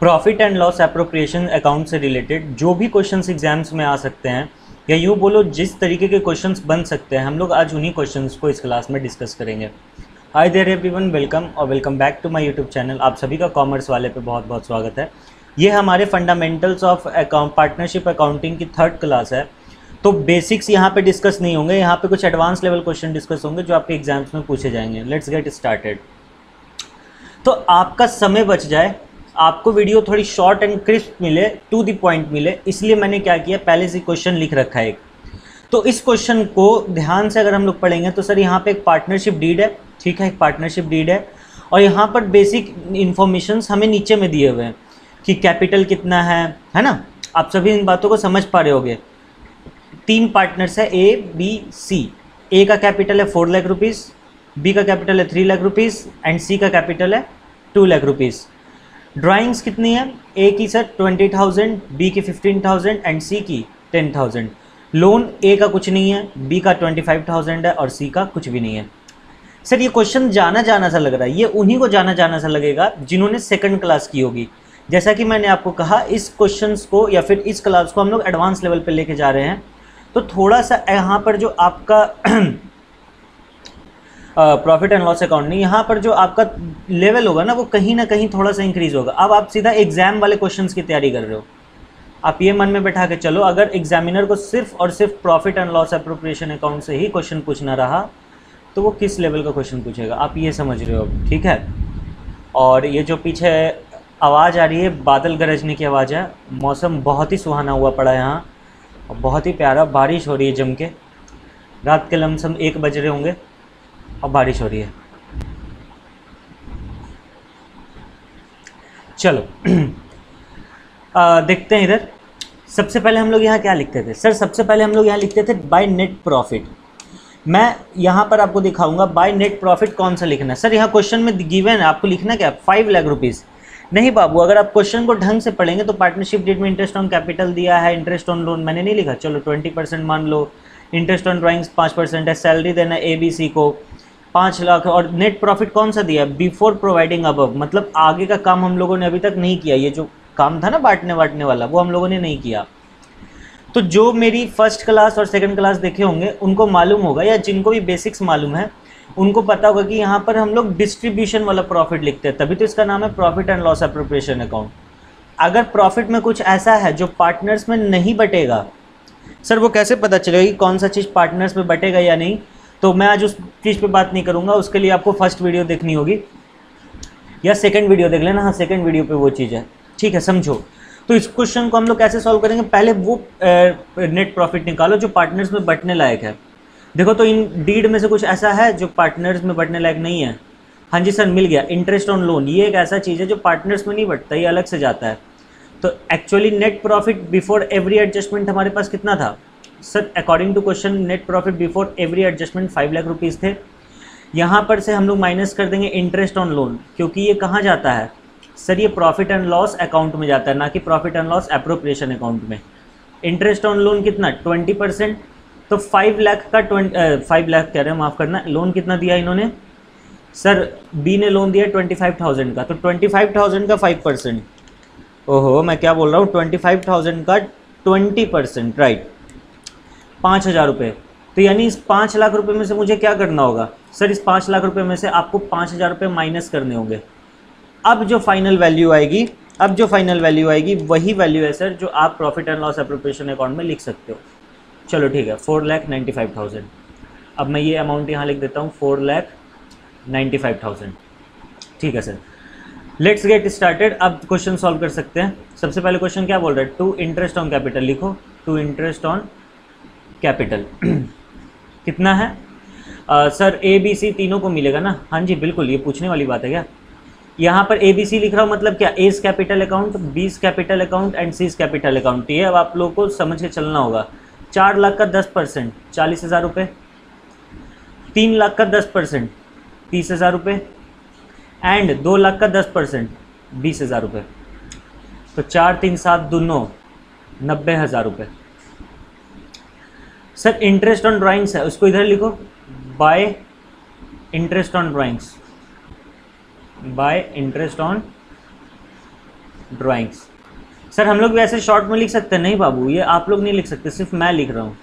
Profit and loss appropriation account से related जो भी क्वेश्चंस एग्जाम्स में आ सकते हैं, या यूँ बोलो जिस तरीके के क्वेश्चंस बन सकते हैं, हम लोग आज उन्हीं क्वेश्चंस को इस क्लास में डिस्कस करेंगे। हाय देयर एवरीवन, वेलकम और welcome back to my YouTube channel. आप सभी का कॉमर्स वाले पे बहुत बहुत स्वागत है। ये हमारे fundamentals of account partnership accounting की थर्ड क्लास है। तो बेसिक्स यहाँ पे डिस्कस नहीं होंगे, यहाँ पे कुछ एडवांस लेवल क्वेश्चन डिस्कस होंगे जो आपके एग्जाम्स में पूछे जाएंगे। Let's get started. तो आपका समय बच जाए, आपको वीडियो थोड़ी शॉर्ट एंड क्रिस्प मिले, टू द पॉइंट मिले, इसलिए मैंने क्या किया, पहले से क्वेश्चन लिख रखा है एक। तो इस क्वेश्चन को ध्यान से अगर हम लोग पढ़ेंगे तो सर यहाँ पे एक पार्टनरशिप डीड है, ठीक है, एक पार्टनरशिप डीड है, और यहाँ पर बेसिक इन्फॉर्मेशंस हमें नीचे में दिए हुए हैं कि कैपिटल कितना है ना। आप सभी इन बातों को समझ पा रहे होगे। 3 पार्टनर्स है, ए बी सी। ए का कैपिटल है 4 लाख रुपीज़, बी का कैपिटल है 3 लाख रुपीज़ एंड सी का कैपिटल है 2 लाख रुपीज़। ड्राइंग्स कितनी है, ए की सर 20,000, बी की 15,000 एंड सी की 10,000। लोन ए का कुछ नहीं है, बी का 25,000 है और सी का कुछ भी नहीं है। सर ये क्वेश्चन जाना जाना सा लग रहा है, ये उन्हीं को जाना जाना सा लगेगा जिन्होंने सेकंड क्लास की होगी। जैसा कि मैंने आपको कहा, इस क्वेश्चंस को या फिर इस क्लास को हम लोग एडवांस लेवल पे लेके जा रहे हैं, तो थोड़ा सा यहाँ पर जो आपका प्रॉफिट एंड लॉस अकाउंट नहीं, यहाँ पर जो आपका लेवल होगा ना वो कहीं ना कहीं थोड़ा सा इंक्रीज होगा। अब आप सीधा एग्जाम वाले क्वेश्चंस की तैयारी कर रहे हो, आप ये मन में बैठा के चलो, अगर एग्जामिनर को सिर्फ और सिर्फ profit and loss appropriation account से ही क्वेश्चन पूछना रहा तो वो किस लेवल का क्वेश्चन पूछेगा, आप ये समझ रहे हो, ठीक है। और ये जो पीछे आवाज़ आ रही है, बादल गरजने की आवाज़ है। मौसम बहुत ही सुहाना हुआ पड़ा है यहाँ और बहुत ही प्यारा, बारिश हो रही है जम के। रात के लमसम 1 बज रहे होंगे और बारिश हो रही है। चलो देखते हैं इधर। सबसे पहले हम लोग यहाँ क्या लिखते थे सर, सबसे पहले हम लोग यहाँ लिखते थे बाय नेट प्रॉफिट। मैं यहाँ पर आपको दिखाऊंगा बाय नेट प्रॉफिट कौन सा लिखना है। सर यहाँ क्वेश्चन में गिवन है, आपको लिखना क्या, 5 लाख रुपीज़। नहीं बाबू, अगर आप क्वेश्चन को ढंग से पढ़ेंगे तो पार्टनरशिप डेट में इंटरेस्ट ऑन कैपिटल दिया है, इंटरेस्ट ऑन लोन मैंने नहीं लिखा, चलो 20% मान लो, इंटरेस्ट ऑन ड्राइंग्स 5% है, सैलरी देना ए बी सी को 5 लाख, और नेट प्रॉफिट कौन सा दिया, बिफोर प्रोवाइडिंग अबव, मतलब आगे का काम हम लोगों ने अभी तक नहीं किया। ये जो काम था ना बांटने वाटने वाला, वो हम लोगों ने नहीं किया। तो जो मेरी फर्स्ट क्लास और सेकंड क्लास देखे होंगे उनको मालूम होगा, या जिनको भी बेसिक्स मालूम है उनको पता होगा कि यहाँ पर हम लोग डिस्ट्रीब्यूशन वाला प्रॉफिट लिखते हैं, तभी तो इसका नाम है profit and loss appropriation account. अगर प्रॉफिट में कुछ ऐसा है जो पार्टनर्स में नहीं बटेगा, सर वो कैसे पता चलेगा कि कौन सा चीज़ पार्टनर्स में बटेगा या नहीं, तो मैं आज उस चीज़ पे बात नहीं करूँगा। उसके लिए आपको फर्स्ट वीडियो देखनी होगी या सेकंड वीडियो देख लेना। हाँ, सेकंड वीडियो पे वो चीज़ है, ठीक है, समझो। तो इस क्वेश्चन को हम लोग कैसे सॉल्व करेंगे, पहले वो नेट प्रॉफिट निकालो जो पार्टनर्स में बटने लायक है। देखो तो इन डीड में से कुछ ऐसा है जो पार्टनर्स में बटने लायक नहीं है। हाँ जी सर, मिल गया, इंटरेस्ट ऑन लोन। ये एक ऐसा चीज़ है जो पार्टनर्स में नहीं बटता, ये अलग से जाता है। तो actually net profit before every adjustment हमारे पास कितना था sir, according to question net profit before every adjustment 5 lakh rupees थे। यहाँ पर से हम लोग माइनस कर देंगे इंटरेस्ट ऑन लोन, क्योंकि ये कहाँ जाता है सर, ये प्रॉफिट एंड लॉस अकाउंट में जाता है, ना कि profit and loss appropriation account में। इंटरेस्ट ऑन लोन कितना, 20%, तो 5 लाख का 5 लाख कह रहे हैं, माफ़ करना, लोन कितना दिया इन्होंने सर, बी ने लोन दिया 25,000 का, तो 25,000 का 5%, ओहो मैं क्या बोल रहा हूँ, 25,000 का 20%, राइट, 5,000 रुपये। तो यानी इस 5 लाख रुपए में से मुझे क्या करना होगा सर, इस 5 लाख रुपए में से आपको 5,000 रुपये माइनस करने होंगे। अब जो फाइनल वैल्यू आएगी वही वैल्यू है सर जो आप profit and loss appropriation account में लिख सकते हो। चलो ठीक है, 4,95,000। अब मैं ये अमाउंट यहाँ लिख देता हूँ, 4,95,000, ठीक है सर। Let's get started. अब क्वेश्चन सॉल्व कर सकते हैं। सबसे पहले क्वेश्चन क्या बोल रहा है, टू इंटरेस्ट ऑन कैपिटल लिखो, टू इंटरेस्ट ऑन कैपिटल कितना है सर, ए बी सी तीनों को मिलेगा ना, हाँ जी बिल्कुल, ये पूछने वाली बात है क्या। यहाँ पर ए बी सी लिख रहा हूँ, मतलब क्या, A's capital account, B's capital account and C's capital account. ये अब आप लोगों को समझ के चलना होगा। 4 लाख का 10% 40,000 रुपये, 3 लाख का 10% 30,000 रुपये एंड 2 लाख का 10% 20,000 रुपये। तो 4 3 7 2 9 90,000 रुपये। सर इंटरेस्ट ऑन ड्राइंग्स है, उसको इधर लिखो, bye interest on drawings, bye interest on drawings. Sir हम लोग भी ऐसे शॉर्ट में लिख सकते हैं? नहीं बाबू, ये आप लोग नहीं लिख सकते, सिर्फ मैं लिख रहा हूँ।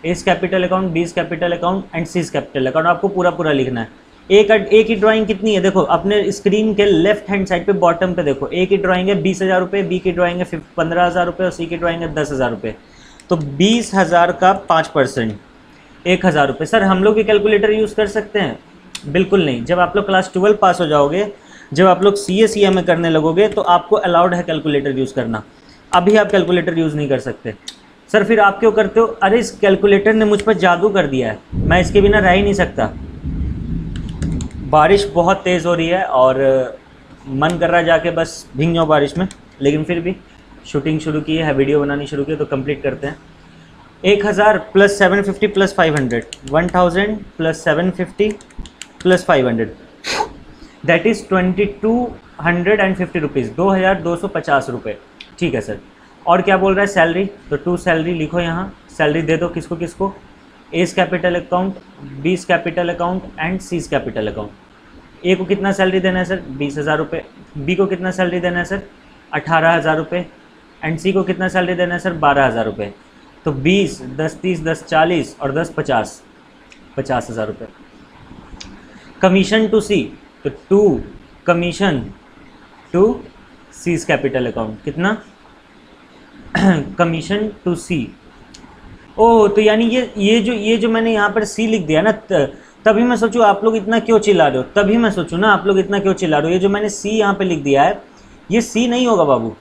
S capital account, B's capital account and C's capital account, आपको पूरा पूरा लिखना है। एक ही ड्राइंग कितनी है? देखो अपने स्क्रीन के लेफ्ट हैंड साइड पे बॉटम पे देखो, ए की ड्राइंग है 20,000 रुपये, बी की ड्राइंग है 15,000 रुपये और सी की ड्राइंग है 10,000 रुपये। तो 20,000 का 5% 1,000 रुपये। सर हम लोग भी कैलकुलेटर यूज़ कर सकते हैं? बिल्कुल नहीं। जब आप लोग क्लास 12 पास हो जाओगे, जब आप लोग CA में करने लगोगे तो आपको अलाउड है कैलकुलेटर यूज़ करना। अभी आप कैलकुलेटर यूज़ नहीं कर सकते। सर फिर आप क्यों करते हो? अरे इस कैलकुलेटर ने मुझ पर जादू कर दिया है, मैं इसके बिना रह ही नहीं सकता। बारिश बहुत तेज़ हो रही है और मन कर रहा है जाके बस भीग जाओ बारिश में, लेकिन फिर भी शूटिंग शुरू की है, वीडियो बनानी शुरू की है, तो कंप्लीट करते हैं। 1,000 plus 750 plus 500, 1,000 plus 750 plus 500, that is 2,250 rupees, 2,250 रुपये। ठीक है सर। और क्या बोल रहा है? सैलरी। तो 2 सैलरी लिखो यहाँ, सैलरी दे दो किसको किसको? A's capital account, B's capital account and C's capital account. A को कितना सैलरी देना है सर? 20,000 रुपये। बी को कितना सैलरी देना है सर? 18,000 रुपये। एंड सी को कितना सैलरी देना है सर? 12,000 रुपये। तो 20, 10 30, 10 40 और 10 50, 50,000 रुपये। कमीशन टू सी, तो 2 commission to C's capital account, कितना? Commission to C. ओह, तो यानी ये जो मैंने यहाँ पर सी लिख दिया ना, तभी मैं सोचूं आप लोग इतना क्यों चिल्ला रहे हो, तभी मैं सोचूं ना आप लोग इतना क्यों चिल्ला रहे हो। ये जो मैंने सी यहाँ पे लिख दिया है, ये सी नहीं होगा बाबू,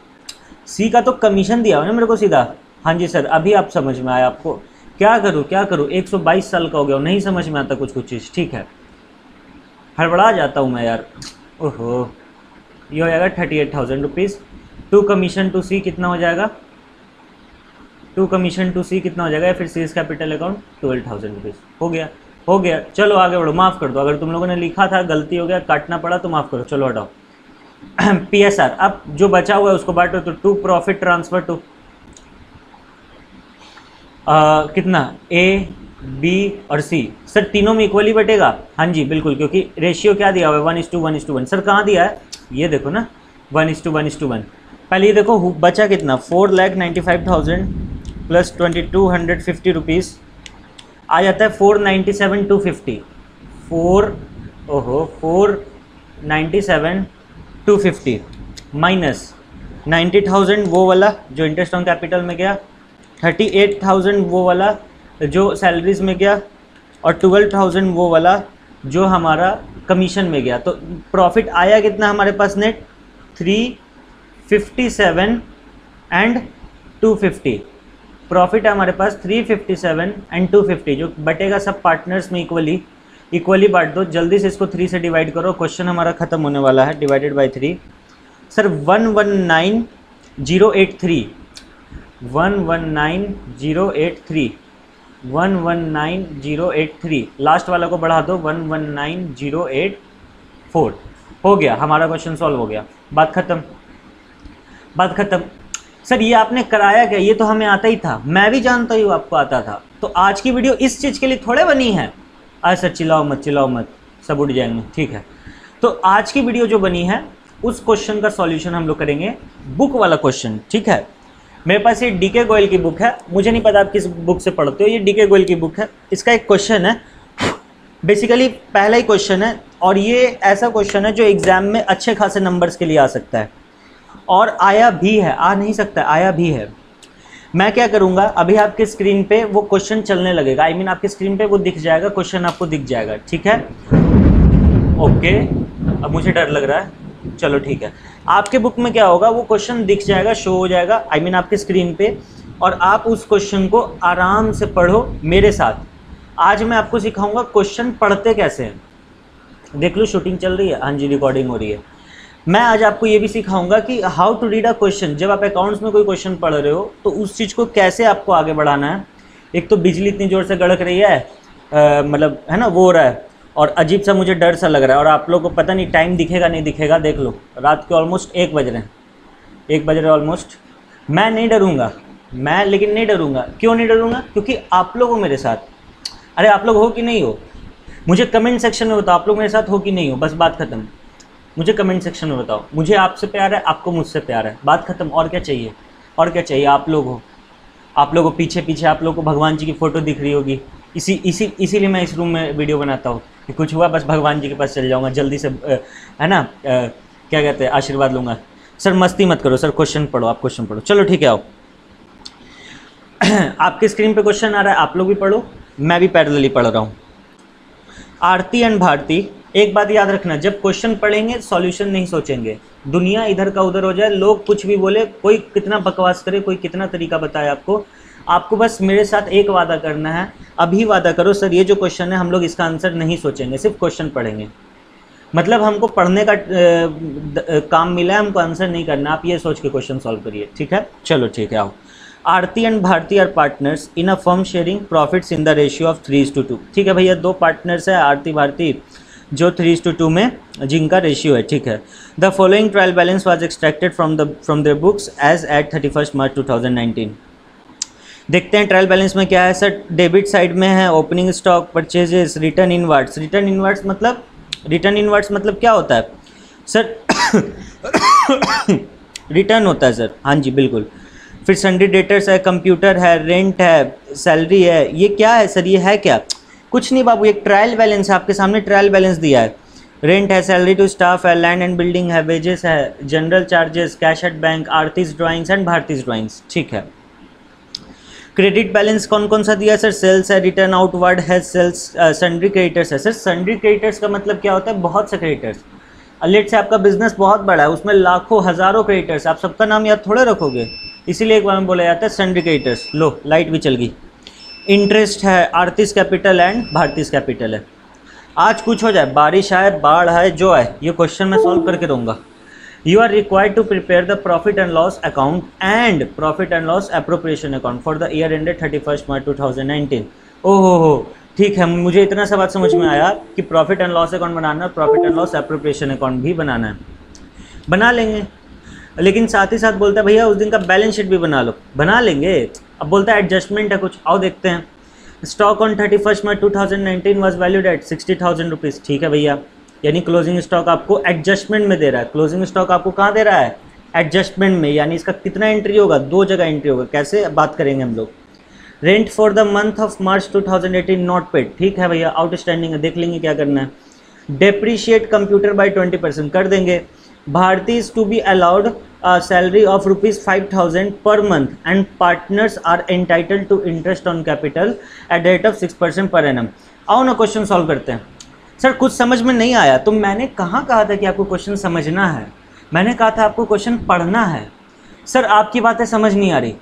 सी का तो कमीशन दिया हो ना मेरे को सीधा। हाँ जी सर, अभी आप समझ में आया आपको। क्या करूँ 122 साल का हो गया, नहीं समझ में आता कुछ चीज़। ठीक है, हड़बड़ा जाता हूँ मैं यार। ओहो, ये हो जाएगा 38,000 रुपीज़। 2 कमीशन टू सी कितना हो जाएगा? 2 कमीशन टू सी कितना हो जाएगा? फिर सीज कैपिटल अकाउंट 12,000 रुपीज़। हो गया। चलो आगे बढ़ो, माफ़ कर दो, अगर तुम लोगों ने लिखा था गलती हो गया, काटना पड़ा तो माफ़ करो। चलो हटाओ। PSR, अब जो बचा हुआ है उसको बांटो। तो 2 प्रॉफिट ट्रांसफर टू कितना? A, B और C। सर तीनों में इक्वली बटेगा? हाँ जी बिल्कुल, क्योंकि रेशियो क्या दिया हुआ है? 1:1:1। सर कहाँ दिया है? ये देखो ना, 1:1:1। पहले ये देखो बचा कितना? 4,95,000 प्लस 2,250 रुपीज़ आ जाता है 497,250। 497,250 माइनस 90,000 वो वाला जो इंटरेस्ट ऑन कैपिटल में गया, 38,000 वो वाला जो सैलरीज में गया, और 12,000 वो वाला जो हमारा कमीशन में गया। तो प्रॉफिट आया कितना हमारे पास नेट? 357 एंड 250। प्रॉफिट है हमारे पास 357 एंड 250, जो बटेगा सब पार्टनर्स में इक्वली बांट दो। जल्दी से इसको 3 से डिवाइड करो, क्वेश्चन हमारा ख़त्म होने वाला है। Divided by 3। सर 119,083, 119,083, 119,083, लास्ट वाला को बढ़ा दो 119,084। हो गया, हमारा क्वेश्चन सॉल्व हो गया। बात ख़त्म। सर ये आपने कराया क्या? ये तो हमें आता ही था, मैं भी जानता हूँ आपको आता था। तो आज की वीडियो इस चीज़ के लिए थोड़े बनी है। आज सर चिल्लाओ मत, सब उठ जाएंगे। ठीक है, तो आज की वीडियो जो बनी है उस क्वेश्चन का सॉल्यूशन हम लोग करेंगे, बुक वाला क्वेश्चन। ठीक है, मेरे पास ये DK गोयल की बुक है, मुझे नहीं पता आप किस बुक से पढ़ते हो, ये DK गोयल की बुक है। इसका एक क्वेश्चन है, बेसिकली पहला ही क्वेश्चन है, और ये ऐसा क्वेश्चन है जो एग्ज़ाम में अच्छे खासे नंबर्स के लिए आ सकता है, और आया भी है, आ नहीं सकता, आया भी है। मैं क्या करूँगा, अभी आपके स्क्रीन पे वो क्वेश्चन चलने लगेगा, I mean आपके स्क्रीन पे वो दिख जाएगा, क्वेश्चन आपको दिख जाएगा। ठीक है, ओके। अब मुझे डर लग रहा है, चलो ठीक है। आपके बुक में क्या होगा, वो क्वेश्चन दिख जाएगा, शो हो जाएगा, I mean आपके स्क्रीन पे, और आप उस क्वेश्चन को आराम से पढ़ो मेरे साथ। आज मैं आपको सिखाऊंगा क्वेश्चन पढ़ते कैसे हैं। देख लो शूटिंग चल रही है, हाँ जी रिकॉर्डिंग हो रही है। मैं आज आपको ये भी सिखाऊंगा कि how to read a question. जब आप अकाउंट्स में कोई क्वेश्चन पढ़ रहे हो तो उस चीज़ को कैसे आपको आगे बढ़ाना है। एक तो बिजली इतनी ज़ोर से गड़क रही है, मतलब है ना, वो हो रहा है, और अजीब सा मुझे डर सा लग रहा है, और आप लोगों को पता नहीं टाइम दिखेगा नहीं दिखेगा। देख लो रात के ऑलमोस्ट 1 बज रहे हैं, 1 बज रहे ऑलमोस्ट। मैं नहीं डरूँगा, मैं लेकिन नहीं डरूँगा। क्यों नहीं डरूँगा? क्योंकि आप लोग हो मेरे साथ। अरे आप लोग हो कि नहीं हो, मुझे कमेंट सेक्शन में बताओ, आप लोग मेरे साथ हो कि नहीं हो, बस बात ख़त्म। मुझे कमेंट सेक्शन में बताओ। मुझे आपसे प्यार है, आपको मुझसे प्यार है, बात खत्म। और क्या चाहिए, और क्या चाहिए? आप लोग हो, आप लोगों को पीछे पीछे आप लोगों को भगवान जी की फ़ोटो दिख रही होगी। इसीलिए मैं इस रूम में वीडियो बनाता हूँ कि कुछ हुआ बस भगवान जी के पास चल जाऊँगा जल्दी से, है ना, क्या कहते हैं, आशीर्वाद लूँगा। सर मस्ती मत करो सर, क्वेश्चन पढ़ो, आप क्वेश्चन पढ़ो। चलो ठीक है, आओ। आपके स्क्रीन पे क्वेश्चन आ रहा है, आप लोग भी पढ़ो, मैं भी पैरेलली पढ़ रहा हूँ। आरती एंड भारती, एक बात याद रखना, जब क्वेश्चन पढ़ेंगे सॉल्यूशन नहीं सोचेंगे। दुनिया इधर का उधर हो जाए, लोग कुछ भी बोले, कोई कितना बकवास करे, कोई कितना तरीका बताए आपको बस मेरे साथ एक वादा करना है, अभी वादा करो सर ये जो क्वेश्चन है हम लोग इसका आंसर नहीं सोचेंगे, सिर्फ क्वेश्चन पढ़ेंगे। मतलब हमको पढ़ने का काम मिला है, हमको आंसर नहीं करना, आप ये सोच के क्वेश्चन सॉल्व करिए, ठीक है? चलो ठीक है, आओ। Aarti and Bharti are partners in a firm sharing profits in the ratio of 3:2। ठीक है भैया, दो पार्टनर्स है आरती भारती जो 3:2 में जिनका रेशियो है, ठीक है। The following trial balance was extracted from their books as at 31 March 2019। देखते हैं ट्रायल बैलेंस में क्या है सर। डेबिट साइड में है opening stock, purchases, return inwards. Return inwards मतलब क्या होता है सर? रिटर्न होता है सर, हाँ जी बिल्कुल। फिर सन्ड्री डेटर्स है, कंप्यूटर है, रेंट है, सैलरी है। ये क्या है सर, ये है क्या? कुछ नहीं बाबू, एक ट्रायल बैलेंस है, आपके सामने ट्रायल बैलेंस दिया है। रेंट है, सैलरी टू स्टाफ है, लैंड एंड बिल्डिंग है, वेजेस है, general charges, cash at bank, Aarti's drawings and Bharti's drawings, ठीक है। क्रेडिट बैलेंस कौन कौन सा दिया है सर? सेल्स है, रिटर्न आउटवर्ड है, सेल्स, सन्ड्री क्रेडिटर्स है। सर सन्ड्री क्रेडिटर्स का मतलब क्या होता है? बहुत से क्रेडिटर्स। लेट से आपका बिजनेस बहुत बड़ा है, उसमें लाखों हज़ारों क्रेडिटर्स, आप सबका नाम याद थोड़े रखोगे, इसीलिए एक बार में बोला जाता है सन्ड्री क्रेडिटर्स। लो लाइट भी चल गई। इंटरेस्ट है, आरतीज कैपिटल एंड भारतीज कैपिटल है। आज कुछ हो जाए, बारिश आए, बाढ़ आए, जो आए, ये क्वेश्चन मैं सॉल्व करके दूंगा। You are required to prepare the profit and loss account and profit and loss appropriation account for the year ended 31st March 2019। ओहो हो, ठीक है, मुझे इतना सा बात समझ में आया कि प्रॉफिट एंड लॉस अकाउंट बनाना है, profit and loss appropriation account भी बनाना है, बना लेंगे। लेकिन साथ ही साथ बोलता है भैया उस दिन का बैलेंस शीट भी बना लो, बना लेंगे। अब बोलता है एडजस्टमेंट है कुछ, आओ देखते हैं। Stock on 31 March 2019 was valued at 60,000 rupees. ठीक है भैया, यानी क्लोजिंग स्टॉक आपको एडजस्टमेंट में दे रहा है। क्लोजिंग स्टॉक आपको कहाँ दे रहा है? एडजस्टमेंट में, यानी इसका कितना एंट्री होगा? 2 जगह एंट्री होगा। कैसे बात करेंगे हम लोग? Rent for the month of March 2018 not paid. ठीक है भैया, आउटस्टैंडिंग है, देख लेंगे क्या करना है। डेप्रीशिएट कंप्यूटर बाय 20% कर देंगे। Bharti is to be allowed salary of ₹5,000 per month and partners are entitled to interest on capital at the rate of 6% per annum. आओ ना क्वेश्चन सॉल्व करते हैं। सर कुछ समझ में नहीं आया तो मैंने कहाँ कहा था कि आपको क्वेश्चन समझना है? मैंने कहा था आपको क्वेश्चन पढ़ना है। सर आपकी बातें समझ नहीं आ रही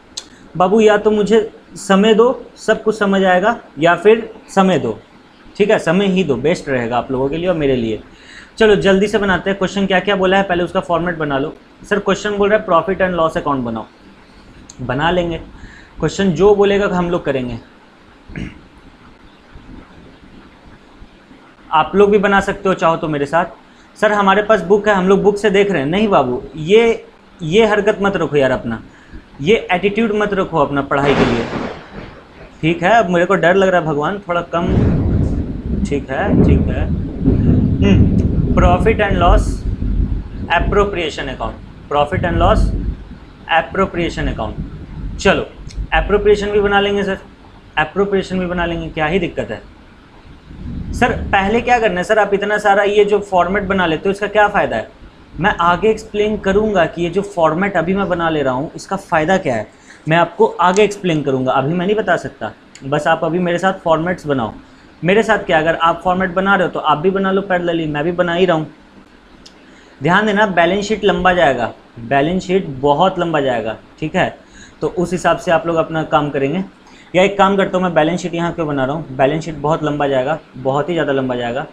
बाबू, या तो मुझे समय दो, सब कुछ समझ आएगा, या फिर समय दो। ठीक है, समय ही दो, बेस्ट रहेगा आप लोगों के लिए और मेरे लिए। चलो जल्दी से बनाते हैं। क्वेश्चन क्या क्या बोला है पहले उसका फॉर्मेट बना लो। सर क्वेश्चन बोल रहा है प्रॉफिट एंड लॉस अकाउंट बनाओ, बना लेंगे। क्वेश्चन जो बोलेगा हम लोग करेंगे। आप लोग भी बना सकते हो चाहो तो मेरे साथ। सर हमारे पास बुक है, हम लोग बुक से देख रहे हैं। नहीं बाबू, ये हरकत मत रखो यार, अपना ये एटीट्यूड मत रखो अपना पढ़ाई के लिए। ठीक है, अब मेरे को डर लग रहा है भगवान, थोड़ा कम। ठीक है ठीक है। Profit and loss appropriation account, profit and loss appropriation account. चलो एप्रोप्रिएशन भी बना लेंगे सर, एप्रोप्रिएशन भी बना लेंगे, क्या ही दिक्कत है। सर पहले क्या करना है? सर आप इतना सारा ये जो फॉर्मेट बना लेते हो इसका क्या फ़ायदा है? मैं आगे एक्सप्लेन करूंगा कि ये जो फॉर्मेट अभी मैं बना ले रहा हूँ इसका फ़ायदा क्या है, मैं आपको आगे एक्सप्लेन करूंगा, अभी मैं नहीं बता सकता। बस आप अभी मेरे साथ फॉर्मेट्स बनाओ। मेरे साथ क्या, अगर आप फॉर्मेट बना रहे हो तो आप भी बना लो पैरेलली, मैं भी बना ही रहा हूँ। ध्यान देना, बैलेंस शीट लंबा जाएगा, बैलेंस शीट बहुत लंबा जाएगा। ठीक है, तो उस हिसाब से आप लोग अपना काम करेंगे। या एक काम करता हूँ, मैं बैलेंस शीट यहाँ क्यों बना रहा हूँ? बैलेंस शीट बहुत लंबा जाएगा, बहुत ही ज़्यादा लंबा जाएगा।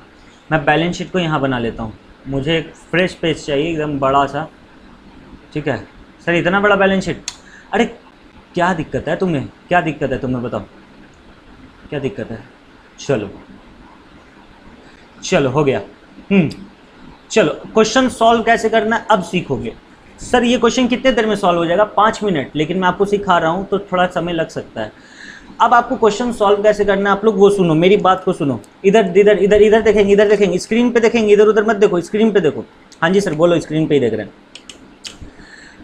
मैं बैलेंस शीट को यहाँ बना लेता हूँ। मुझे एक फ्रेश पेज चाहिए एकदम बड़ा सा। ठीक है सर, इतना बड़ा बैलेंस शीट? अरे क्या दिक्कत है तुम्हें, क्या दिक्कत है तुम्हें, बताओ क्या दिक्कत है? चलो चलो हो गया। चलो क्वेश्चन सॉल्व कैसे करना है अब सीखोगे। सर ये क्वेश्चन कितने देर में सॉल्व हो जाएगा? 5 मिनट, लेकिन मैं आपको सिखा रहा हूँ तो थोड़ा समय लग सकता है। अब आपको क्वेश्चन सॉल्व कैसे करना है आप लोग वो सुनो, मेरी बात को सुनो। इधर इधर इधर इधर देखेंगे, इधर देखेंगे, स्क्रीन पे देखेंगे, इधर उधर मत देखो, स्क्रीन पे देखो। हाँ जी सर बोलो, स्क्रीन पे ही देख रहे हैं।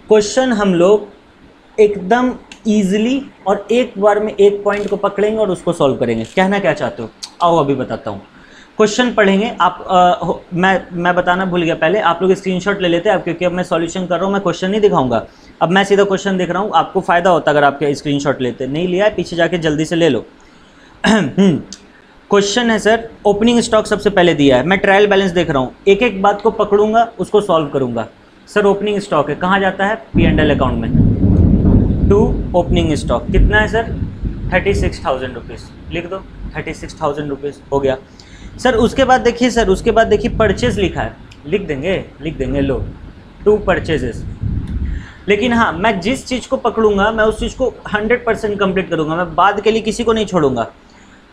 क्वेश्चन हम लोग एकदम ईजिली और एक बार में एक पॉइंट को पकड़ेंगे और उसको सॉल्व करेंगे। कहना क्या चाहते हो, आओ अभी बताता हूँ। क्वेश्चन पढ़ेंगे आप, मैं बताना भूल गया पहले, आप लोग स्क्रीनशॉट ले लेते हैं अब, क्योंकि अब मैं सॉल्यूशन कर रहा हूँ, मैं क्वेश्चन नहीं दिखाऊंगा। अब मैं सीधा क्वेश्चन दिख रहा हूँ, आपको फ़ायदा होता अगर आपके स्क्रीनशॉट लेते। नहीं लिया है पीछे जाके जल्दी से ले लो। क्वेश्चन है सर, ओपनिंग स्टॉक सबसे पहले दिया है, मैं ट्रायल बैलेंस देख रहा हूँ, एक एक बात को पकड़ूंगा उसको सॉल्व करूंगा। सर ओपनिंग स्टॉक है, कहाँ जाता है, P&L अकाउंट में। टू ओपनिंग स्टॉक कितना है सर, 36,000 रुपीज़, लिख दो 36,000 रुपीज़, हो गया। सर उसके बाद देखिए सर, उसके बाद देखिए परचेज लिखा है, लिख देंगे लो, 2 परचेजेस। लेकिन हाँ, मैं जिस चीज़ को पकड़ूंगा मैं उस चीज़ को 100% कंप्लीट करूंगा, मैं बाद के लिए किसी को नहीं छोड़ूंगा।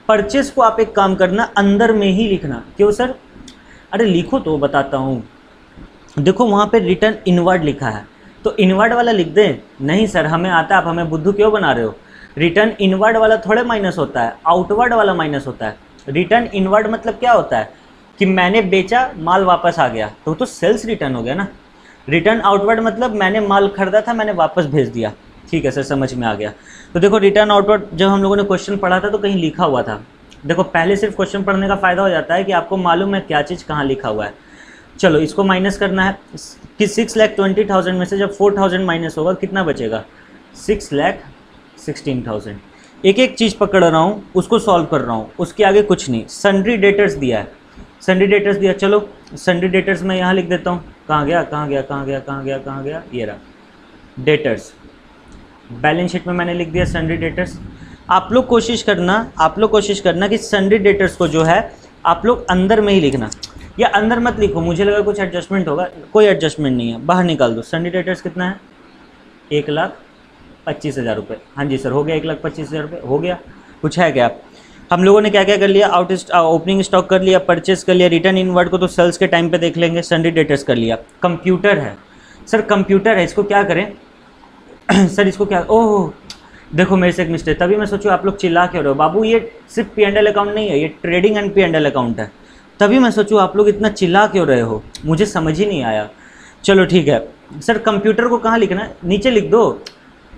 परचेज को आप एक काम करना, अंदर में ही लिखना। क्यों सर, अरे लिखो तो बताता हूँ। देखो वहाँ पे रिटर्न इनवर्ड लिखा है, तो इनवर्ड वाला लिख दें। नहीं सर हमें आता है, आप हमें बुद्धू क्यों बना रहे हो। रिटर्न इनवर्ड वाला थोड़े माइनस होता है, आउटवर्ड वाला माइनस होता है। रिटर्न इनवर्ड मतलब क्या होता है कि मैंने बेचा, माल वापस आ गया, तो सेल्स रिटर्न हो गया ना। रिटर्न आउटवर्ड मतलब मैंने माल खरीदा था, मैंने वापस भेज दिया। ठीक है सर, समझ में आ गया। तो देखो रिटर्न आउटवर्ड जब हम लोगों ने क्वेश्चन पढ़ा था तो कहीं लिखा हुआ था। देखो पहले सिर्फ क्वेश्चन पढ़ने का फ़ायदा हो जाता है कि आपको मालूम है क्या चीज़ कहाँ लिखा हुआ है। चलो इसको माइनस करना है कि 6,20,000 में से जब 4,000 माइनस होगा कितना बचेगा, 6,16,000। एक एक चीज़ पकड़ रहा हूँ, उसको सॉल्व कर रहा हूँ, उसके आगे कुछ नहीं। सन्ड्री डेटर्स दिया है, सन्ड्री डेटर्स दिया, चलो सन्ड्री डेटर्स मैं यहाँ लिख देता हूँ। कहाँ गया, ये रहा डेटर्स। बैलेंस शीट में मैंने लिख दिया सन्ड्री डेटर्स। आप लोग कोशिश करना कि सन्ड्री डेटर्स को जो है आप लोग अंदर में ही लिखना, या अंदर मत लिखो, मुझे लगा कुछ एडजस्टमेंट होगा, कोई एडजस्टमेंट नहीं है, बाहर निकाल दो। सन्ड्री डेटर्स कितना है, 1,25,000 रुपये। हाँ जी सर हो गया, 1,25,000 रुपये हो गया। कुछ है क्या, हम लोगों ने क्या क्या कर लिया, ओपनिंग स्टॉक कर लिया, परचेस कर लिया, रिटर्न इनवर्ड को तो सेल्स के टाइम पे देख लेंगे, सन्ड्री डेटर्स कर लिया। कंप्यूटर है सर, कंप्यूटर है, इसको क्या करें सर, इसको क्या, ओह देखो मेरे से एक मिस्टेक, तभी मैं सोचूं आप लोग चिल्ला क्यों रहे हो। बाबू ये सिर्फ P&L अकाउंट नहीं है, ये ट्रेडिंग एंड P&L अकाउंट है, तभी मैं सोचूं आप लोग इतना चिल्ला क्यों रहे हो, मुझे समझ ही नहीं आया। चलो ठीक है सर, कंप्यूटर को कहाँ लिखना है, नीचे लिख दो।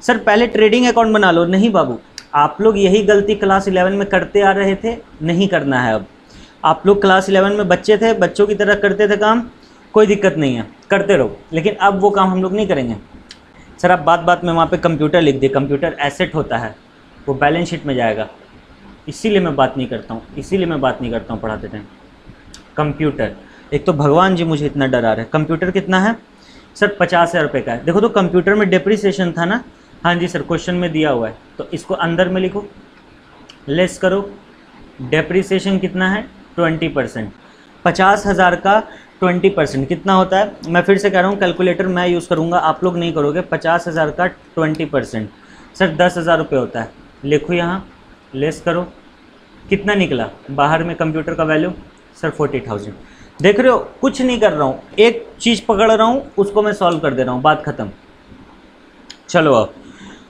सर पहले ट्रेडिंग अकाउंट बना लो। नहीं बाबू, आप लोग यही गलती क्लास 11 में करते आ रहे थे, नहीं करना है अब। आप लोग क्लास 11 में बच्चे थे, बच्चों की तरह करते थे काम, कोई दिक्कत नहीं है, करते रहो, लेकिन अब वो काम हम लोग नहीं करेंगे। सर आप बात में वहाँ पे कंप्यूटर लिख दिए, कंप्यूटर एसेट होता है, वो बैलेंस शीट में जाएगा, इसीलिए मैं बात नहीं करता हूँ पढ़ाते टाइम। कंप्यूटर, एक तो भगवान जी मुझे इतना डरा रहे हैं। कंप्यूटर कितना है सर, 50,000 रुपये का है। देखो तो कंप्यूटर में डिप्रिसिएशन था ना, हाँ जी सर क्वेश्चन में दिया हुआ है, तो इसको अंदर में लिखो, लेस करो। डिप्रिसिएशन कितना है, 20%। 50,000 का 20% कितना होता है, मैं फिर से कह रहा हूँ, कैलकुलेटर मैं यूज़ करूँगा, आप लोग नहीं करोगे। 50,000 का 20% सर 10,000 रुपये होता है। लिखो यहाँ, लेस करो, कितना निकला बाहर में कंप्यूटर का वैल्यू सर 40,000। देख रहे हो, कुछ नहीं कर रहा हूँ, एक चीज़ पकड़ रहा हूँ, उसको मैं सॉल्व कर दे रहा हूँ, बात ख़त्म। चलो अब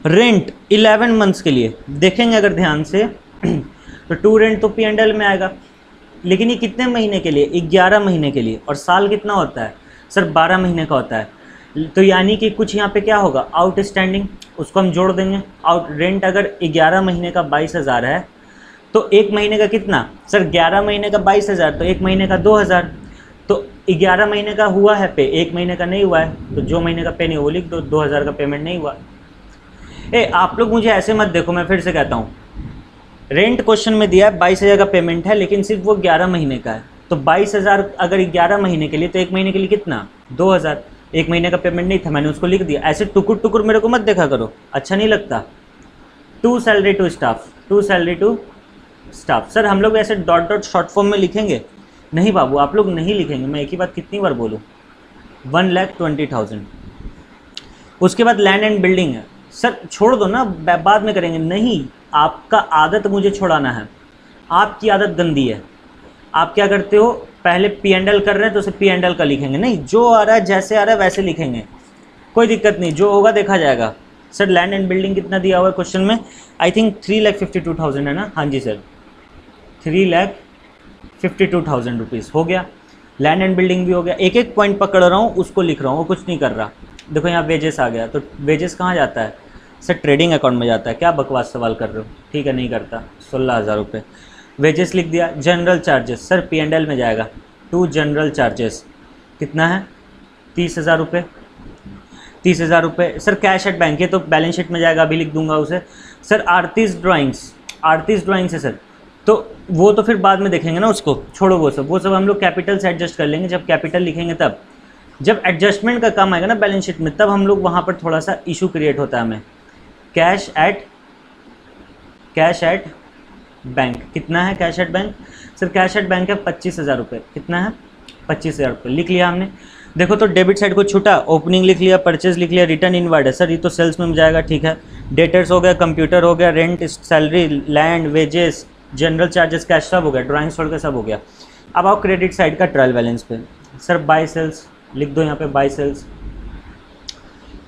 रेंट 11 मंथ्स के लिए देखेंगे अगर ध्यान से तो 2 रेंट तो P&L में आएगा, लेकिन ये कितने महीने के लिए, 11 महीने के लिए। और साल कितना होता है सर, 12 महीने का होता है। तो यानी कि कुछ यहाँ पे क्या होगा, आउटस्टैंडिंग, उसको हम जोड़ देंगे। रेंट अगर 11 महीने का 22,000 है, तो एक महीने का कितना सर, 11 महीने का 22,000, तो एक महीने का 2,000। तो 11 महीने का हुआ है पे, एक महीने का नहीं हुआ है, तो जो महीने का पे नहीं वो लिख दो, 2,000 का पेमेंट नहीं हुआ। आप लोग मुझे ऐसे मत देखो, मैं फिर से कहता हूँ, रेंट क्वेश्चन में दिया है 22,000 का पेमेंट है, लेकिन सिर्फ वो 11 महीने का है। तो 22,000 अगर 11 महीने के लिए, तो एक महीने के लिए कितना, 2,000। एक महीने का पेमेंट नहीं था, मैंने उसको लिख दिया। ऐसे टुकुर टुकुर मेरे को मत देखा करो, अच्छा नहीं लगता। 2 salary to staff, 2 salary to staff. Sir हम लोग ऐसे डॉट डॉट शॉर्ट फॉर्म में लिखेंगे, नहीं बाबू आप लोग नहीं लिखेंगे, मैं एक ही बात कितनी बार बोलूँ, 1,20,000। उसके बाद लैंड एंड बिल्डिंग है। सर छोड़ दो ना, बाद में करेंगे। नहीं, आपका आदत मुझे छोड़ाना है, आपकी आदत गंदी है। आप क्या करते हो, पहले P&L कर रहे हैं तो उसे P&L का लिखेंगे, नहीं जो आ रहा है जैसे आ रहा है वैसे लिखेंगे, कोई दिक्कत नहीं, जो होगा देखा जाएगा। सर लैंड एंड बिल्डिंग कितना दिया हुआ है क्वेश्चन में, आई थिंक 3,52,000 है ना, हाँ जी सर 3,52,000 रुपीज़ हो गया। लैंड एंड बिल्डिंग भी हो गया, एक एक पॉइंट पकड़ रहा हूँ, उसको लिख रहा हूँ, वो कुछ नहीं कर रहा। देखो यहाँ वेजेस आ गया, तो वेजेस कहाँ जाता है सर? ट्रेडिंग अकाउंट में जाता है। क्या बकवास सवाल कर रहे हो? ठीक है, नहीं करता। 16,000 रुपये वेजेस लिख दिया। जनरल चार्जेस सर P&L में जाएगा, टू जनरल चार्जेस कितना है? 30,000 रुपये। 30,000 रुपये सर कैश एट बैंक, ये तो बैलेंस शीट में जाएगा, अभी लिख दूंगा उसे। सर आरतीस ड्राइंग्स है सर, तो वो तो फिर बाद में देखेंगे ना, उसको छोड़ो, वो सब हम लोग कैपिटल से एडजस्ट कर लेंगे, जब कैपिटल लिखेंगे तब। जब एडजस्टमेंट का काम आएगा ना बैलेंस शीट में, तब हम लोग वहाँ पर थोड़ा सा इशू क्रिएट होता है हमें। कैश एट बैंक कितना है? Cash at bank sir, cash at bank है 25,000 रुपये। कितना है? 25,000 रुपये लिख लिया हमने। देखो तो डेबिट साइड को छूटा, ओपनिंग लिख लिया, परचेज लिख लिया, रिटर्न इनवर्ड है सर, ये तो सेल्स में जाएगा, ठीक है। डेटर्स हो गया, कंप्यूटर हो गया, rent, salary, land, wages, general charges, cash सब हो गया, ड्राइंग्स छोड़ के सब हो गया। अब आओ क्रेडिट साइड का ट्रायल बैलेंस पे। सर बाय सेल्स लिख दो यहाँ पे,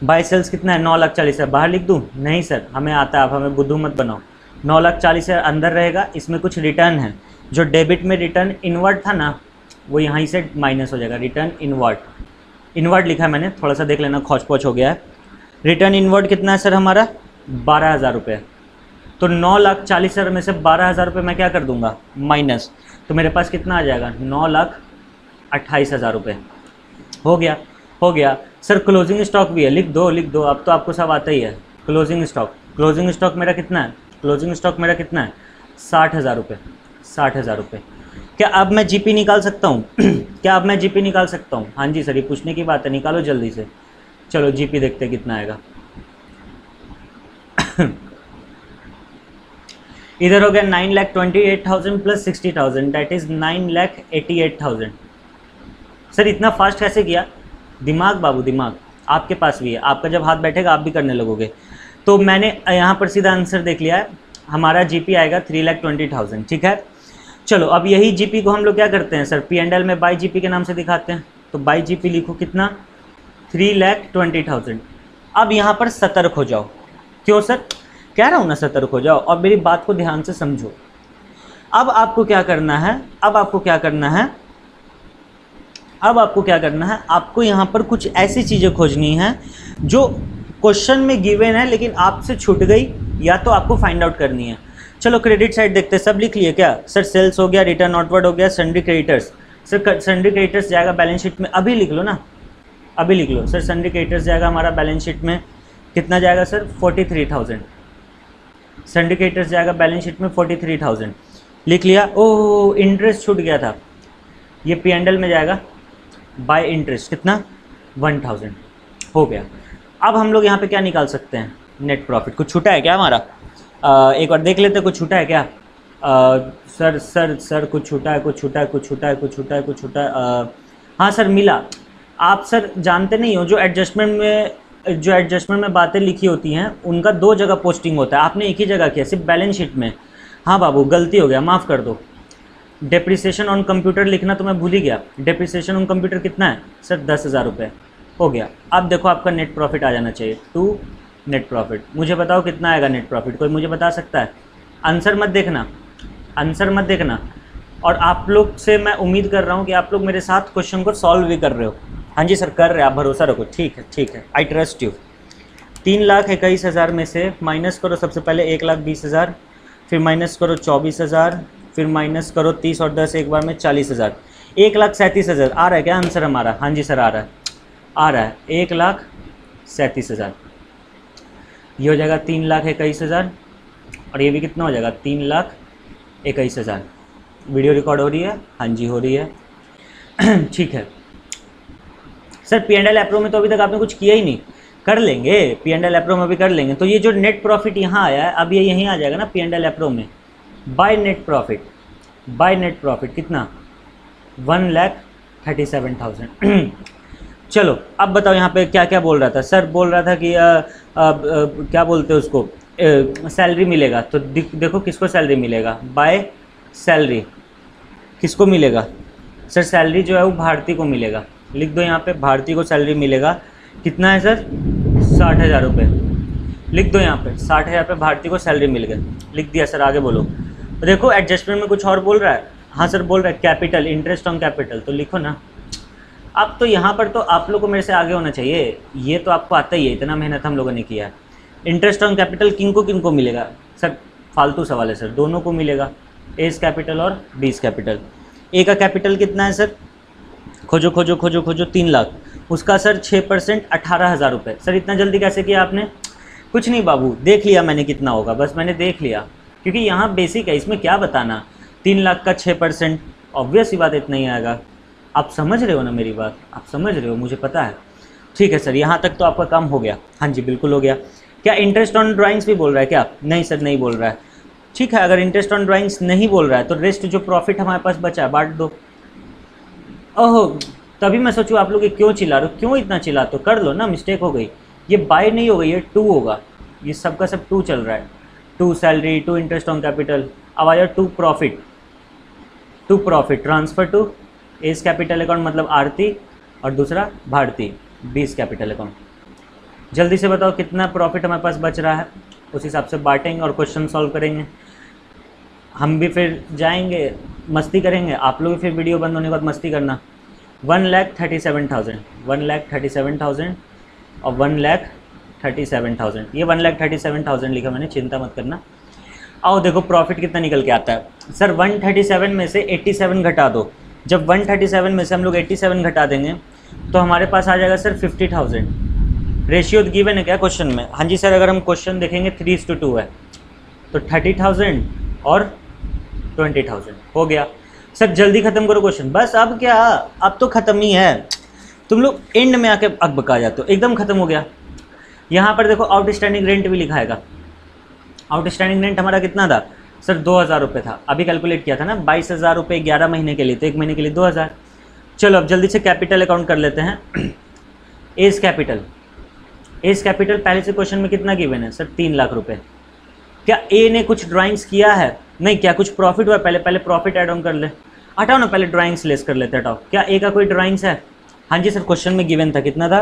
बाय सेल्स कितना है? 9,40,000। बाहर लिख दूँ? नहीं सर, हमें आता है, आप हमें बुद्धू मत बनाओ। 9,40,000 अंदर रहेगा, इसमें कुछ रिटर्न है, जो डेबिट में रिटर्न इनवर्ड था ना, वो यहाँ से माइनस हो जाएगा। रिटर्न इनवर्ड लिखा है मैंने, थोड़ा सा देख लेना, खौच पौच हो गया है। रिटर्न इनवर्ड कितना है सर हमारा? 12,000 रुपये। तो 9,40,000 में से 12,000 रुपये मैं क्या कर दूंगा? माइनस, तो मेरे पास कितना आ जाएगा? 9,28,000 रुपये। हो गया सर। क्लोजिंग स्टॉक भी है, लिख दो, अब तो आपको सब आता ही है। क्लोजिंग स्टॉक मेरा कितना है? 60,000 रुपये। 60,000 रुपये। क्या अब मैं जीपी निकाल सकता हूँ? हाँ जी सर, ये पूछने की बात है, निकालो जल्दी से। चलो जीपी देखते हैं कितना आएगा। इधर हो गया 9,28,000 प्लस 60,000, दैट इज 9,88,000। सर इतना फास्ट कैसे किया? दिमाग बाबू, दिमाग आपके पास भी है, आपका जब हाथ बैठेगा आप भी करने लगोगे। तो मैंने यहाँ पर सीधा आंसर देख लिया है, हमारा जीपी आएगा 3,20,000, ठीक है। चलो अब यही जीपी को हम लोग क्या करते हैं सर? P&L में बाई जीपी के नाम से दिखाते हैं, तो बाई जीपी लिखो कितना? 3,20,000। अब यहाँ पर सतर्क हो जाओ। क्यों सर? कह रहा हूँ ना सतर्क हो जाओ, और मेरी बात को ध्यान से समझो। अब आपको क्या करना है? आपको यहाँ पर कुछ ऐसी चीज़ें खोजनी है जो क्वेश्चन में गिवन है लेकिन आपसे छूट गई, या तो आपको फाइंड आउट करनी है। चलो क्रेडिट साइड देखते हैं। सब लिख लिए क्या सर? सेल्स हो गया, रिटर्न आउटवर्ड हो गया, sundry creditors. Sir sundry creditors जाएगा बैलेंस शीट में, अभी लिख लो ना, अभी लिख लो सर। सन्ड्री क्रेडिटर्स जाएगा हमारा बैलेंस शीट में, कितना जाएगा सर? 43,000। सन्ड्री क्रेडिटर्स जाएगा बैलेंस शीट में 43,000, लिख लिया। ओह इंटरेस्ट छूट गया था, ये P&L में जाएगा बाय इंटरेस्ट, कितना? 1,000। हो गया। अब हम लोग यहाँ पे क्या निकाल सकते हैं? Net profit. कुछ छूटा है क्या हमारा? एक बार देख लेते हैं, कुछ छूटा है क्या? सर कुछ छूटा है। हाँ सर मिला। आप सर जानते नहीं हो, जो एडजस्टमेंट में बातें लिखी होती हैं उनका 2 जगह पोस्टिंग होता है, आपने एक ही जगह किया, सिर्फ बैलेंस शीट में। हाँ बाबू गलती हो गया, माफ़ कर दो। डेप्रिसिएशन ऑन कंप्यूटर लिखना तो मैं भूल ही गया। डेप्रिसिएशन ऑन कंप्यूटर कितना है सर? 10,000 रुपये। हो गया। अब देखो आपका नेट प्रॉफिट आ जाना चाहिए, टू नेट प्रॉफिट। मुझे बताओ कितना आएगा नेट प्रॉफिट? कोई मुझे बता सकता है? आंसर मत देखना। और आप लोग से मैं उम्मीद कर रहा हूँ कि आप लोग मेरे साथ क्वेश्चन को सॉल्व भी कर रहे हो। हाँ जी सर कर रहे हैं, आप भरोसा रखो। ठीक है, आई ट्रस्ट यू। 3,21,000 में से माइनस करो सबसे पहले 1,20,000, फिर माइनस करो 24,000, फिर माइनस करो 30 और 10 एक बार में 40,000। 1,37,000 आ रहा है क्या आंसर हमारा? हाँ जी सर आ रहा है 1,37,000। ये हो जाएगा 3,21,000, और ये भी कितना हो जाएगा? 3,21,000। वीडियो रिकॉर्ड हो रही है? हाँ जी हो रही है। ठीक है सर। P&L अप्रूव में तो अभी तक आपने कुछ किया ही नहीं, कर लेंगे। P&L अप्रूव में भी कर लेंगे। तो ये जो नेट प्रॉफिट यहाँ आया है, अब ये यहीं आ जाएगा ना P&L अप्रूव में। बाय नेट प्रॉफिट कितना? 1,37,000। चलो अब बताओ यहाँ पे क्या क्या बोल रहा था सर? बोल रहा था कि क्या बोलते हैं उसको, सैलरी मिलेगा। तो देखो किसको सैलरी मिलेगा? बाय सैलरी किसको मिलेगा सर? सैलरी जो है वो भारती को मिलेगा। लिख दो यहाँ पे, भारती को सैलरी मिलेगा। कितना है सर? 60,000 रुपये। लिख दो यहाँ पे 60,000 रुपये भारती को सैलरी मिल गई। लिख दिया सर, आगे बोलो। देखो एडजस्टमेंट में कुछ और बोल रहा है। हाँ सर बोल रहे हैं कैपिटल, इंटरेस्ट ऑन कैपिटल, तो लिखो ना। अब तो यहाँ पर तो आप लोग को मेरे से आगे होना चाहिए, ये तो आपको आता ही है, इतना मेहनत हम लोगों ने किया है। इंटरेस्ट ऑन कैपिटल किन को मिलेगा सर? फालतू सवाल है सर, दोनों को मिलेगा, एस कैपिटल और बीस कैपिटल। ए का कैपिटल कितना है सर? खोजो खोजो खोजो खोजो, 3 लाख। उसका सर 6% 18,000 रुपये। सर इतना जल्दी कैसे किया आपने? कुछ नहीं बाबू, देख लिया मैंने कितना होगा, बस मैंने देख लिया, क्योंकि यहाँ बेसिक है, इसमें क्या बताना। 3 लाख का 6%, ऑब्वियस ही बात इतना ही आएगा। आप समझ रहे हो ना मेरी बात? आप समझ रहे हो, मुझे पता है। ठीक है सर, यहाँ तक तो आपका काम हो गया। हाँ जी बिल्कुल हो गया। क्या इंटरेस्ट ऑन ड्राइंग्स भी बोल रहा है क्या? नहीं सर नहीं बोल रहा है। ठीक है, अगर इंटरेस्ट ऑन ड्राइंग्स नहीं बोल रहा है तो रेस्ट जो प्रॉफिट हमारे पास बचा है बांट दो। ओहो, तभी मैं सोचूं आप लोग ये क्यों चिल्ला रहे हो, क्यों इतना चिल्ला, तो कर लो ना, मिस्टेक हो गई। ये बाय नहीं होगा, ये टू होगा, ये सबका सब टू चल रहा है। To salary, to interest on capital, अब आया to profit. To profit transfer to A's capital account, मतलब आरती, और दूसरा भारती, बीस कैपिटल अकाउंट। जल्दी से बताओ कितना प्रॉफिट हमारे पास बच रहा है, उस हिसाब से बांटेंगे और क्वेश्चन सॉल्व करेंगे। हम भी फिर जाएंगे, मस्ती करेंगे, आप लोग भी फिर वीडियो बंद होने के बाद मस्ती करना। 1,37,000, 1,37,000 और 1,37,000, ये 1,37,000 लिखा मैंने, चिंता मत करना। आओ देखो प्रॉफिट कितना निकल के आता है। सर 137 में से 87 घटा दो। जब 137 में से हम लोग 87 घटा देंगे तो हमारे पास आ जाएगा सर 50,000। रेशियो गिवन है क्या क्वेश्चन में? हाँ जी सर, अगर हम क्वेश्चन देखेंगे 3:2 है, तो 30,000 और 20,000 हो गया। सर जल्दी ख़त्म करो क्वेश्चन, बस अब क्या, अब तो ख़त्म ही है। तुम लोग एंड में आके अकबका जाते हो, एकदम ख़त्म हो गया। यहाँ पर देखो आउटस्टैंडिंग रेंट भी लिखाएगा। आउटस्टैंडिंग रेंट हमारा कितना था सर? 2,000 रुपये था। अभी कैलकुलेट किया था ना, 22,000 रुपये 11 महीने के लिए, तो 1 महीने के लिए 2,000। चलो अब जल्दी से कैपिटल अकाउंट कर लेते हैं। एस कैपिटल, एस कैपिटल पहले से क्वेश्चन में कितना गिवन है सर? 3 लाख रुपये। क्या ए ने कुछ ड्राइंग्स किया है? नहीं। क्या कुछ प्रॉफिट हुआ? पहले प्रॉफिट ऐड ऑन कर ले। हटाओ ना, पहले ड्राइंग्स लेस कर लेते, हटाओ। क्या ए का कोई ड्राइंग्स है? हाँ जी सर, क्वेश्चन में गिवन था, कितना था?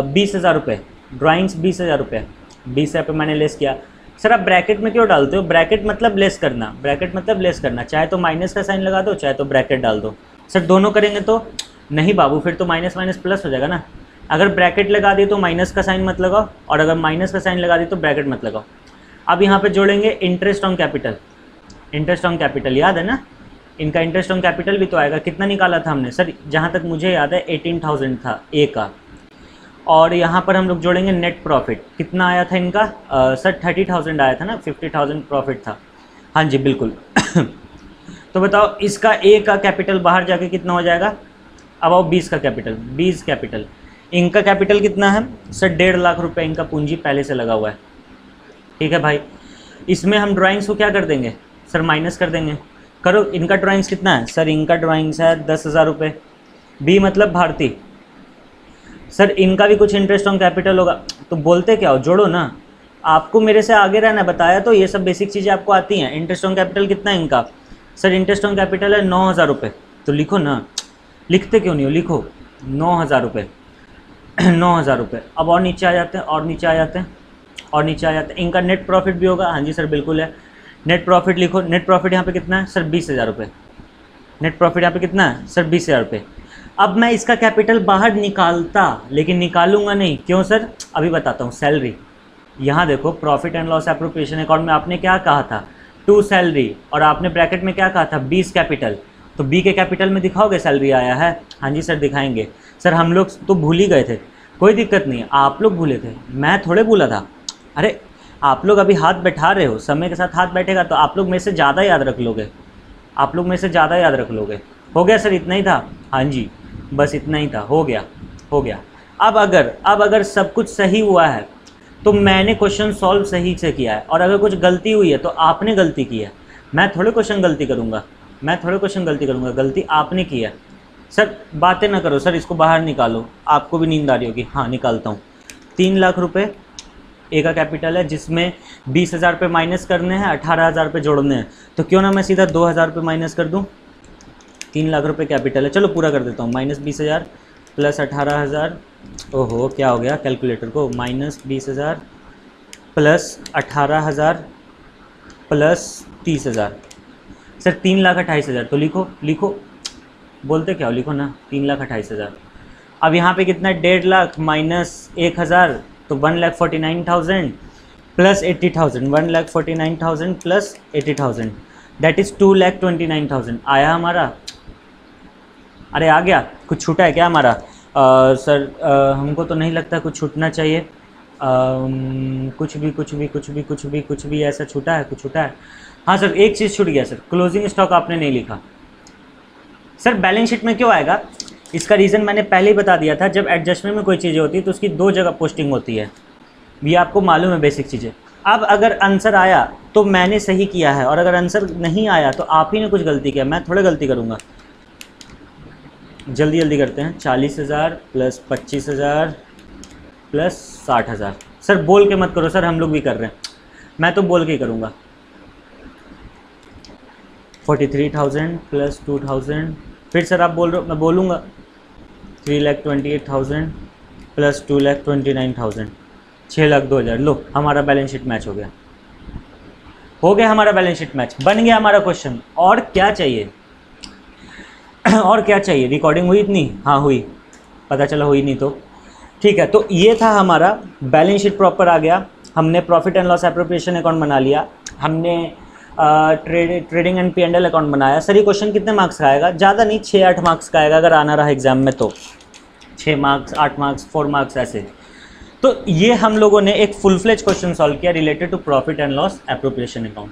20,000 रुपये। ड्राइंग्स 20,000 रुपये, 20,000 रुपये मैंने लेस किया। सर आप ब्रैकेट में क्यों डालते हो? ब्रैकेट मतलब लेस करना, ब्रैकेट मतलब लेस करना, चाहे तो माइनस का साइन लगा दो, चाहे तो ब्रैकेट डाल दो। सर दोनों करेंगे तो नहीं बाबू, फिर तो माइनस माइनस प्लस हो जाएगा ना। अगर ब्रैकेट लगा दिए तो माइनस का साइन मत लगाओ, और अगर माइनस का साइन लगा दिए तो ब्रैकेट मत लगाओ। अब यहाँ पे जोड़ेंगे interest on capital. Interest on capital याद है ना, इनका इंटरेस्ट ऑन कैपिटल भी तो आएगा। कितना निकाला था हमने सर? जहाँ तक मुझे याद है 18,000 था ए का। और यहाँ पर हम लोग जोड़ेंगे नेट प्रॉफिट। कितना आया था इनका? सर 30,000 आया था ना, 50,000 प्रॉफिट था। हाँ जी बिल्कुल। तो बताओ इसका ए का कैपिटल बाहर जाके कितना हो जाएगा? अब आओ 20 का कैपिटल, 20 कैपिटल। इनका कैपिटल कितना है सर? 1.5 लाख रुपए इनका पूंजी पहले से लगा हुआ है। ठीक है भाई, इसमें हम ड्राइंग्स को क्या कर देंगे सर? माइनस कर देंगे। करो, इनका ड्राइंग्स कितना है सर? इनका ड्राइंग्स है 10,000 रुपये। बी मतलब भारती। सर इनका भी कुछ इंटरेस्ट ऑन कैपिटल होगा, तो बोलते क्या हो? जोड़ो ना। आपको मेरे से आगे रहना, बताया तो, ये सब बेसिक चीज़ें आपको आती हैं। इंटरेस्ट ऑन कैपिटल कितना है इनका? सर इंटरेस्ट ऑन कैपिटल है 9,000 रुपये। तो लिखो ना, लिखते क्यों नहीं हो? लिखो 9,000 रुपये। 9,000 रुपये। अब और नीचे आ जाते हैं, और नीचे आ जाते हैं, और नीचे आ जाते हैं। इनका नेट प्रॉफिट भी होगा। हाँ जी सर बिल्कुल है। नेट प्रॉफिट लिखो। नेट प्रॉफिट यहाँ पे कितना है सर? 20,000 रुपये। नेट प्रॉफिट यहाँ पे कितना है सर? 20,000 रुपये। अब मैं इसका कैपिटल बाहर निकालता, लेकिन निकालूंगा नहीं। क्यों सर? अभी बताता हूँ। सैलरी, यहाँ देखो profit and loss appropriation account में आपने क्या कहा था? टू सैलरी, और आपने ब्रैकेट में क्या कहा था? 20 कैपिटल। तो बी के कैपिटल में दिखाओगे सैलरी आया है? हाँ जी सर दिखाएंगे। सर हम लोग तो भूल ही गए थे, कोई दिक्कत नहीं, आप लोग भूले थे, मैं थोड़े भूला था। अरे आप लोग अभी हाथ बैठा रहे हो, समय के साथ हाथ बैठेगा तो आप लोग में से ज़्यादा याद रख लोगे, आप लोग में से ज़्यादा याद रख लोगे। हो गया सर, इतना ही था? हाँ जी बस इतना ही था, हो गया हो गया। अब अगर सब कुछ सही हुआ है तो मैंने क्वेश्चन सॉल्व सही से किया है, और अगर कुछ गलती हुई है तो आपने गलती की है। मैं थोड़े क्वेश्चन गलती करूँगा, गलती आपने की है। सर बातें ना करो सर, इसको बाहर निकालो, आपको भी नींद आ रही होगी। हाँ निकालता हूँ। 3 लाख रुपये ए का कैपिटल है, जिसमें 20,000 रुपये माइनस करने हैं, 18,000 रुपये जोड़ने हैं। तो क्यों ना मैं सीधा 2,000 रुपये माइनस कर दूँ। 3 लाख रुपये कैपिटल है, चलो पूरा कर देता हूँ। -20,000 प्लस 18,000, ओहो क्या हो गया कैलकुलेटर को, -20,000 प्लस 18,000 प्लस 30,000। सर 3,28,000, तो लिखो लिखो, बोलते क्या हो, लिखो ना 3,28,000। अब यहाँ पे कितना है, 1.5 लाख माइनस 1,000, तो 1,49,000 प्लस 80,000, 1,49,000 प्लस 80,000, दैट इज़ 2,29,000 आया हमारा। अरे आ गया, कुछ छूटा है क्या हमारा? सर हमको तो नहीं लगता कुछ छूटना चाहिए। कुछ भी ऐसा छूटा है, कुछ छूटा है? हाँ सर, एक चीज़ छूट गया सर, क्लोजिंग स्टॉक आपने नहीं लिखा। सर बैलेंस शीट में क्यों आएगा, इसका रीज़न मैंने पहले ही बता दिया था। जब एडजस्टमेंट में कोई चीज़ें होती है तो उसकी 2 जगह पोस्टिंग होती है, ये आपको मालूम है बेसिक चीज़ें। अब अगर आंसर आया तो मैंने सही किया है, और अगर आंसर नहीं आया तो आप ही ने कुछ गलती किया, मैं थोड़ा गलती करूँगा। जल्दी जल्दी करते हैं, 40,000 प्लस 25,000 प्लस 60,000। सर बोल के मत करो सर, हम लोग भी कर रहे हैं, मैं तो बोल के ही करूँगा। 43,000 प्लस 2,000, फिर सर आप बोल रहे हो, मैं बोलूँगा। 3,28,000 प्लस 2,29,000, 6,02,000। लो हमारा बैलेंस शीट मैच हो गया, हमारा बैलेंस शीट मैच बन गया हमारा क्वेश्चन। और क्या चाहिए और क्या चाहिए? रिकॉर्डिंग हुई इतनी? हाँ हुई, पता चला हुई नहीं तो ठीक है। तो ये था हमारा बैलेंस शीट, प्रॉपर आ गया। हमने profit and loss appropriation account बना लिया, हमने ट्रेडिंग एंड P&L अकाउंट बनाया। सर ये क्वेश्चन कितने मार्क्स का आएगा? ज़्यादा नहीं, 6-8 मार्क्स का आएगा अगर आना रहा एग्जाम में तो, 6 मार्क्स, 8 मार्क्स, 4 मार्क्स ऐसे। तो ये हम लोगों ने एक फुल फ्लेज क्वेश्चन सॉल्व किया related to profit and loss appropriation account.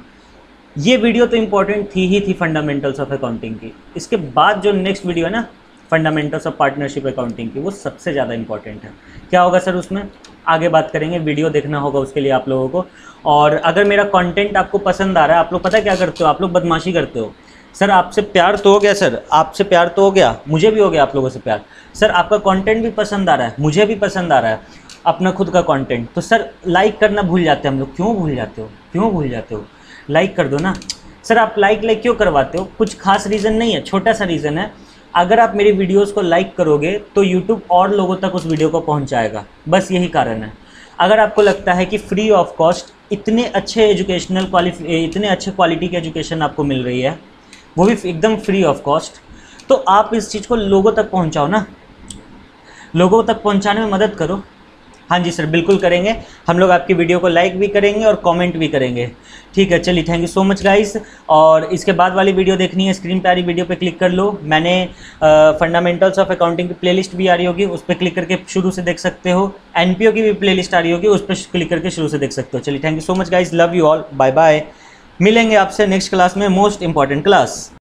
ये वीडियो तो इंपॉर्टेंट थी ही थी फंडामेंटल्स ऑफ अकाउंटिंग की। इसके बाद जो नेक्स्ट वीडियो है ना, फंडामेंटल्स ऑफ पार्टनरशिप अकाउंटिंग की, वो सबसे ज़्यादा इंपॉर्टेंट है। क्या होगा सर उसमें? आगे बात करेंगे, वीडियो देखना होगा उसके लिए आप लोगों को। और अगर मेरा कंटेंट आपको पसंद आ रहा है, आप लोग पता क्या करते हो, आप लोग बदमाशी करते हो। सर आपसे प्यार तो हो गया, सर आपसे प्यार तो हो गया, मुझे भी हो गया आप लोगों से प्यार। सर आपका कंटेंट भी पसंद आ रहा है, मुझे भी पसंद आ रहा है अपना खुद का कंटेंट, तो सर लाइक करना भूल जाते हैं हम लोग। क्यों भूल जाते हो? लाइक कर दो ना। सर आप लाइक क्यों करवाते हो? कुछ खास रीज़न नहीं है, छोटा सा रीज़न है। अगर आप मेरी वीडियोस को लाइक करोगे तो यूट्यूब और लोगों तक उस वीडियो को पहुंचाएगा, बस यही कारण है। अगर आपको लगता है कि फ्री ऑफ कॉस्ट इतने अच्छे इतने अच्छे क्वालिटी की एजुकेशन आपको मिल रही है, वो भी एकदम फ्री ऑफ कॉस्ट, तो आप इस चीज़ को लोगों तक पहुंचाओ ना, लोगों तक पहुंचाने में मदद करो। हाँ जी सर, बिल्कुल करेंगे हम लोग, आपकी वीडियो को लाइक भी करेंगे और कमेंट भी करेंगे। ठीक है, चलिए thank you so much guys. और इसके बाद वाली वीडियो देखनी है, स्क्रीन पे आ रही वीडियो पे क्लिक कर लो। मैंने फंडामेंटल्स ऑफ अकाउंटिंग की प्लेलिस्ट भी आ रही होगी, उस पर क्लिक करके शुरू से देख सकते हो। NPO की भी प्लेलिस्ट आ रही होगी, उस पर क्लिक करके शुरू से देख सकते हो। चलिए thank you so much guys, love you all, bye bye. मिलेंगे आपसे नेक्स्ट क्लास में, मोस्ट इंपॉर्टेंट क्लास।